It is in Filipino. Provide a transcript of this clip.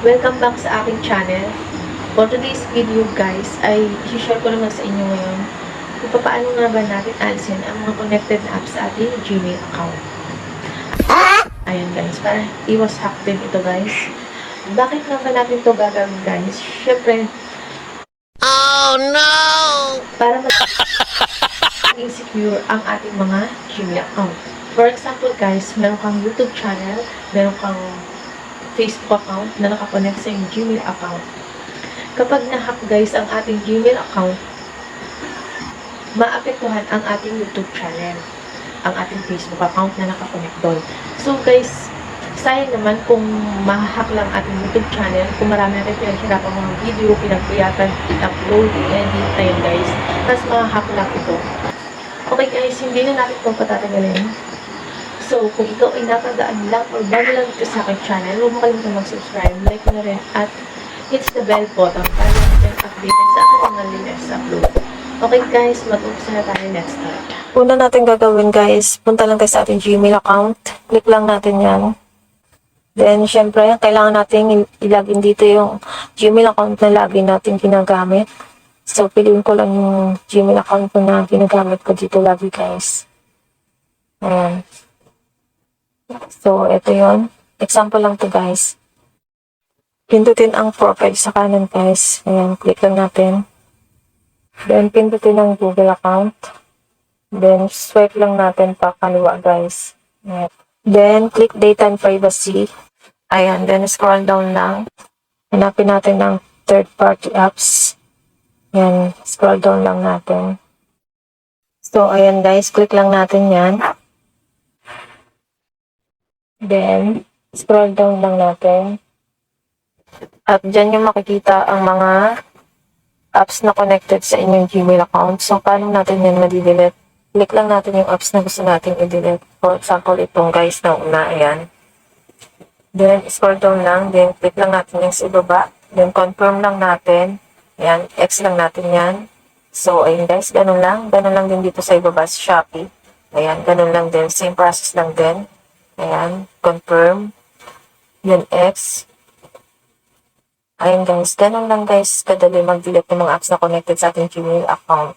Welcome back sa aking channel. For today's video guys, ay i-share ko naman sa inyo ngayon kung paano nga ba natin alisin ang mga connected apps sa ating Gmail account. Ayan guys, para iwas hack din ito guys. Bakit nga ba natin ito gagawin guys? Syempre, oh no! Para maging secure ang ating mga Gmail account. For example guys, meron kang YouTube channel, meron kang Facebook account na nakakonect sa iyong Gmail account. Kapag na-hack guys ang ating Gmail account, maapektuhan ang ating YouTube channel, ang ating Facebook account na nakakonect doon. So guys, sayang naman kung ma-hack lang ating YouTube channel, kung marami natin pinaghirapan mga video, pinagpuyatan, upload, edit, ayun guys, tapos ma-hack lang ito. Okay guys, hindi na natin itong patatagalin. So, kung ikaw ay nakadaan lang or bago lang ito sa aking channel, huwag mo kalimutan mag-subscribe, like na rin, at hit the bell button para natin updated sa aking mga latest upload. Okay guys, mag-umpisa na tayo. Let's start. Una natin gagawin guys, punta lang tayo sa ating Gmail account. Click lang natin yan. Then, syempre, kailangan natin ilagin dito yung Gmail account na lagi natin ginagamit. So, piliin ko lang yung Gmail account na ginagamit ko dito lagi guys. Ayan. So, ito yon. Example lang to guys. Pindutin ang profile sa kanan guys. Ayan, click lang natin. Then, pindutin ang Google account. Then, swipe lang natin pa kaliwa guys. Ayan. Then, click data and privacy. Ayan, then scroll down lang. Hanapin natin ng third party apps. Ayan, scroll down lang natin. So, ayan guys, click lang natin yan. Then, scroll down lang natin. At dyan yung makikita ang mga apps na connected sa inyong Gmail account. So, paano natin yan ma-delete? Click lang natin yung apps na gusto natin i-delete. For example, itong guys na una, ayan. Then, scroll down lang. Then, click lang natin yung sa ibaba. Then, confirm lang natin. Ayan, X lang natin yan. So, ayun guys, ganun lang. Ganun lang din dito sa ibaba sa Shopee. Ayan, ganun lang din. Same process lang din. Ayan, confirm. Then X. Ayan guys, ganun lang guys, kadali mag-delete ng mga apps na connected sa ating Gmail account.